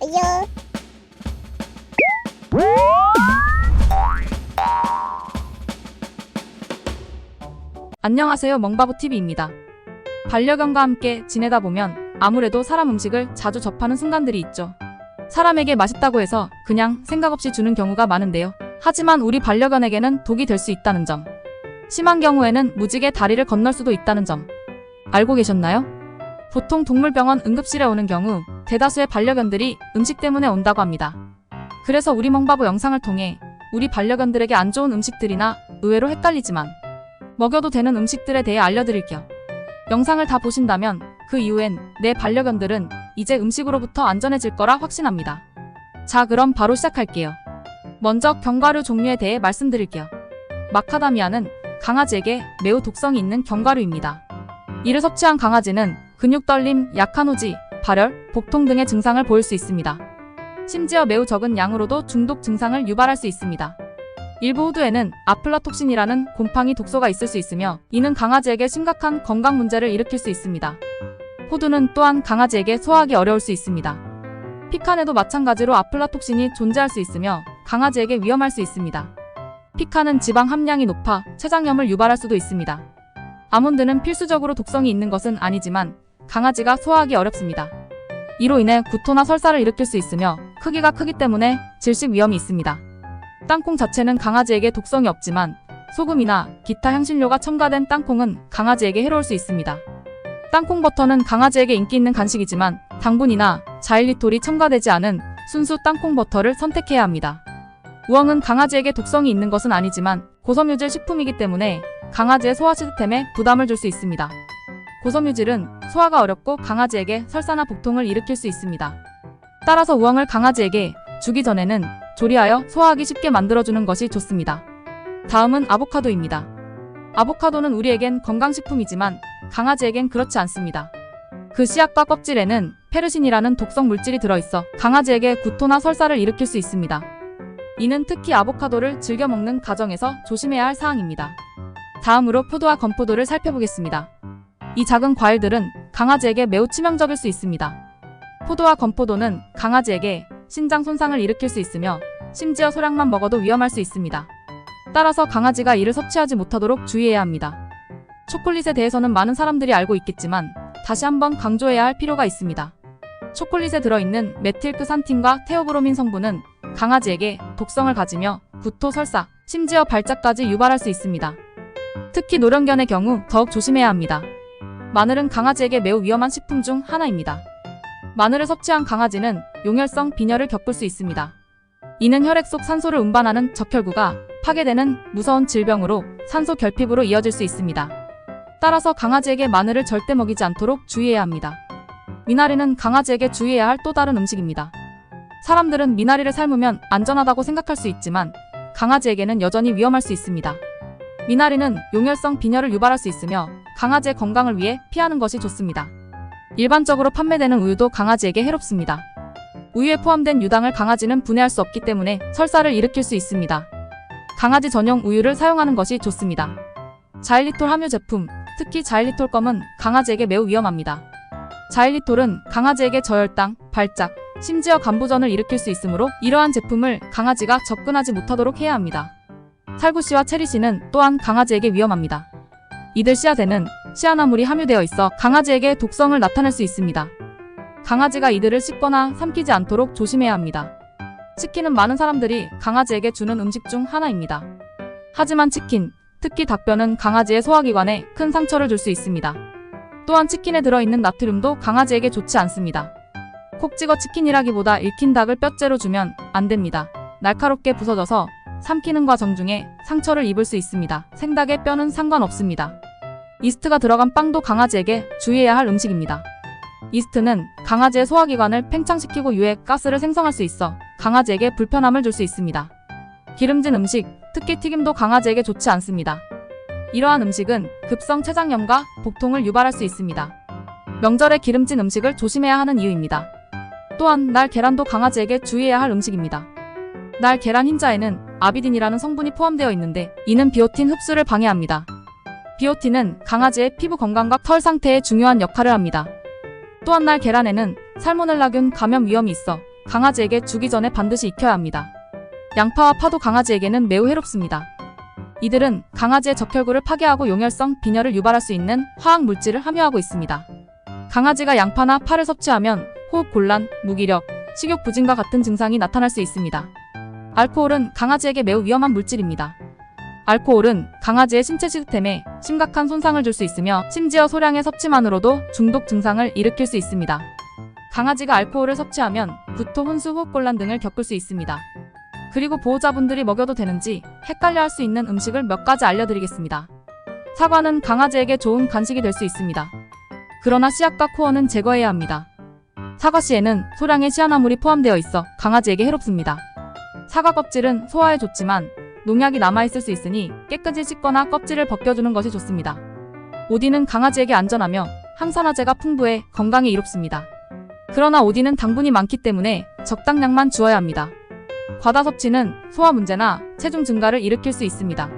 좋아요. 안녕하세요, 멍바보TV입니다. 반려견과 함께 지내다 보면 아무래도 사람 음식을 자주 접하는 순간들이 있죠. 사람에게 맛있다고 해서 그냥 생각 없이 주는 경우가 많은데요. 하지만 우리 반려견에게는 독이 될 수 있다는 점, 심한 경우에는 무지개 다리를 건널 수도 있다는 점 알고 계셨나요? 보통 동물병원 응급실에 오는 경우 대다수의 반려견들이 음식 때문에 온다고 합니다. 그래서 우리 멍바보 영상을 통해 우리 반려견들에게 안 좋은 음식들이나 의외로 헷갈리지만 먹여도 되는 음식들에 대해 알려드릴게요. 영상을 다 보신다면 그 이후엔 내 반려견들은 이제 음식으로부터 안전해질 거라 확신합니다. 자, 그럼 바로 시작할게요. 먼저 견과류 종류에 대해 말씀드릴게요. 마카다미아는 강아지에게 매우 독성이 있는 견과류입니다. 이를 섭취한 강아지는 근육 떨림, 약한 후지, 발열, 복통 등의 증상을 보일 수 있습니다. 심지어 매우 적은 양으로도 중독 증상을 유발할 수 있습니다. 일부 호두에는 아플라톡신이라는 곰팡이 독소가 있을 수 있으며 이는 강아지에게 심각한 건강 문제를 일으킬 수 있습니다. 호두는 또한 강아지에게 소화하기 어려울 수 있습니다. 피칸에도 마찬가지로 아플라톡신이 존재할 수 있으며 강아지에게 위험할 수 있습니다. 피칸은 지방 함량이 높아 췌장염을 유발할 수도 있습니다. 아몬드는 필수적으로 독성이 있는 것은 아니지만 강아지가 소화하기 어렵습니다. 이로 인해 구토나 설사를 일으킬 수 있으며 크기가 크기 때문에 질식 위험이 있습니다. 땅콩 자체는 강아지에게 독성이 없지만 소금이나 기타 향신료가 첨가된 땅콩은 강아지에게 해로울 수 있습니다. 땅콩 버터는 강아지에게 인기 있는 간식이지만 당분이나 자일리톨이 첨가되지 않은 순수 땅콩 버터를 선택해야 합니다. 우엉은 강아지에게 독성이 있는 것은 아니지만 고섬유질 식품이기 때문에 강아지의 소화 시스템에 부담을 줄 수 있습니다. 고섬유질은 소화가 어렵고 강아지에게 설사나 복통을 일으킬 수 있습니다. 따라서 우엉을 강아지에게 주기 전에는 조리하여 소화하기 쉽게 만들어주는 것이 좋습니다. 다음은 아보카도입니다. 아보카도는 우리에겐 건강식품이지만 강아지에겐 그렇지 않습니다. 그 씨앗과 껍질에는 페르신이라는 독성 물질이 들어있어 강아지에게 구토나 설사를 일으킬 수 있습니다. 이는 특히 아보카도를 즐겨 먹는 가정에서 조심해야 할 사항입니다. 다음으로 포도와 건포도를 살펴보겠습니다. 이 작은 과일들은 강아지에게 매우 치명적일 수 있습니다. 포도와 건포도는 강아지에게 신장 손상을 일으킬 수 있으며 심지어 소량만 먹어도 위험할 수 있습니다. 따라서 강아지가 이를 섭취하지 못하도록 주의해야 합니다. 초콜릿에 대해서는 많은 사람들이 알고 있겠지만 다시 한번 강조해야 할 필요가 있습니다. 초콜릿에 들어있는 메틸크산틴과 테오브로민 성분은 강아지에게 독성을 가지며 구토, 설사, 심지어 발작까지 유발할 수 있습니다. 특히 노령견의 경우 더욱 조심해야 합니다. 마늘은 강아지에게 매우 위험한 식품 중 하나입니다. 마늘을 섭취한 강아지는 용혈성 빈혈을 겪을 수 있습니다. 이는 혈액 속 산소를 운반하는 적혈구가 파괴되는 무서운 질병으로 산소 결핍으로 이어질 수 있습니다. 따라서 강아지에게 마늘을 절대 먹이지 않도록 주의해야 합니다. 미나리는 강아지에게 주의해야 할 또 다른 음식입니다. 사람들은 미나리를 삶으면 안전하다고 생각할 수 있지만 강아지에게는 여전히 위험할 수 있습니다. 미나리는 용혈성 빈혈을 유발할 수 있으며 강아지의 건강을 위해 피하는 것이 좋습니다. 일반적으로 판매되는 우유도 강아지에게 해롭습니다. 우유에 포함된 유당을 강아지는 분해할 수 없기 때문에 설사를 일으킬 수 있습니다. 강아지 전용 우유를 사용하는 것이 좋습니다. 자일리톨 함유 제품, 특히 자일리톨 껌은 강아지에게 매우 위험합니다. 자일리톨은 강아지에게 저혈당, 발작, 심지어 간부전을 일으킬 수 있으므로 이러한 제품을 강아지가 접근하지 못하도록 해야 합니다. 살구씨와 체리씨는 또한 강아지에게 위험합니다. 이들 씨앗에는 씨앗나물이 함유되어 있어 강아지에게 독성을 나타낼 수 있습니다. 강아지가 이들을 씹거나 삼키지 않도록 조심해야 합니다. 치킨은 많은 사람들이 강아지에게 주는 음식 중 하나입니다. 하지만 치킨, 특히 닭뼈는 강아지의 소화기관에 큰 상처를 줄 수 있습니다. 또한 치킨에 들어있는 나트륨도 강아지에게 좋지 않습니다. 콕 찍어 치킨이라기보다 익힌 닭을 뼈째로 주면 안 됩니다. 날카롭게 부서져서 삼키는 과정 중에 상처를 입을 수 있습니다. 생닭의 뼈는 상관없습니다. 이스트가 들어간 빵도 강아지에게 주의해야 할 음식입니다. 이스트는 강아지의 소화기관을 팽창시키고 유해 가스를 생성할 수 있어 강아지에게 불편함을 줄 수 있습니다. 기름진 음식, 특히 튀김도 강아지에게 좋지 않습니다. 이러한 음식은 급성 췌장염과 복통을 유발할 수 있습니다. 명절에 기름진 음식을 조심해야 하는 이유입니다. 또한 날 계란도 강아지에게 주의해야 할 음식입니다. 날 계란 흰자에는 아비딘이라는 성분이 포함되어 있는데 이는 비오틴 흡수를 방해합니다. 비오틴은 강아지의 피부 건강과 털 상태에 중요한 역할을 합니다. 또한 날 계란에는 살모넬라균 감염 위험이 있어 강아지에게 주기 전에 반드시 익혀야 합니다. 양파와 파도 강아지에게는 매우 해롭습니다. 이들은 강아지의 적혈구를 파괴하고 용혈성 빈혈을 유발할 수 있는 화학 물질을 함유하고 있습니다. 강아지가 양파나 파를 섭취하면 호흡 곤란, 무기력, 식욕 부진과 같은 증상이 나타날 수 있습니다. 알코올은 강아지에게 매우 위험한 물질입니다. 알코올은 강아지의 신체 시스템에 심각한 손상을 줄 수 있으며 심지어 소량의 섭취만으로도 중독 증상을 일으킬 수 있습니다. 강아지가 알코올을 섭취하면 구토, 혼수, 호흡곤란 등을 겪을 수 있습니다. 그리고 보호자분들이 먹여도 되는지 헷갈려할 수 있는 음식을 몇 가지 알려드리겠습니다. 사과는 강아지에게 좋은 간식이 될 수 있습니다. 그러나 씨앗과 코어는 제거해야 합니다. 사과씨에는 소량의 시아나물이 포함되어 있어 강아지에게 해롭습니다. 사과 껍질은 소화에 좋지만 농약이 남아있을 수 있으니 깨끗이 씻거나 껍질을 벗겨주는 것이 좋습니다. 오디는 강아지에게 안전하며 항산화제가 풍부해 건강에 이롭습니다. 그러나 오디는 당분이 많기 때문에 적당량만 주어야 합니다. 과다 섭취는 소화 문제나 체중 증가를 일으킬 수 있습니다.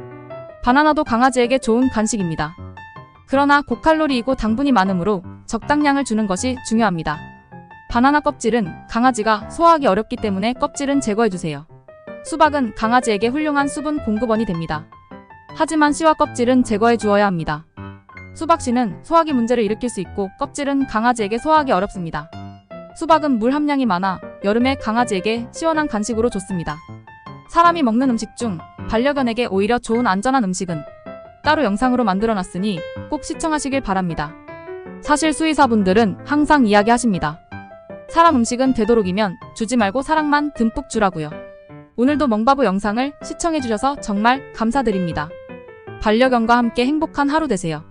바나나도 강아지에게 좋은 간식입니다. 그러나 고칼로리이고 당분이 많으므로 적당량을 주는 것이 중요합니다. 바나나 껍질은 강아지가 소화하기 어렵기 때문에 껍질은 제거해주세요. 수박은 강아지에게 훌륭한 수분 공급원이 됩니다. 하지만 씨와 껍질은 제거해 주어야 합니다. 수박씨는 소화기 문제를 일으킬 수 있고 껍질은 강아지에게 소화하기 어렵습니다. 수박은 물 함량이 많아 여름에 강아지에게 시원한 간식으로 좋습니다. 사람이 먹는 음식 중 반려견에게 오히려 좋은 안전한 음식은 따로 영상으로 만들어놨으니 꼭 시청하시길 바랍니다. 사실 수의사분들은 항상 이야기하십니다. 사람 음식은 되도록이면 주지 말고 사랑만 듬뿍 주라고요. 오늘도 멍바보 영상을 시청해주셔서 정말 감사드립니다. 반려견과 함께 행복한 하루 되세요.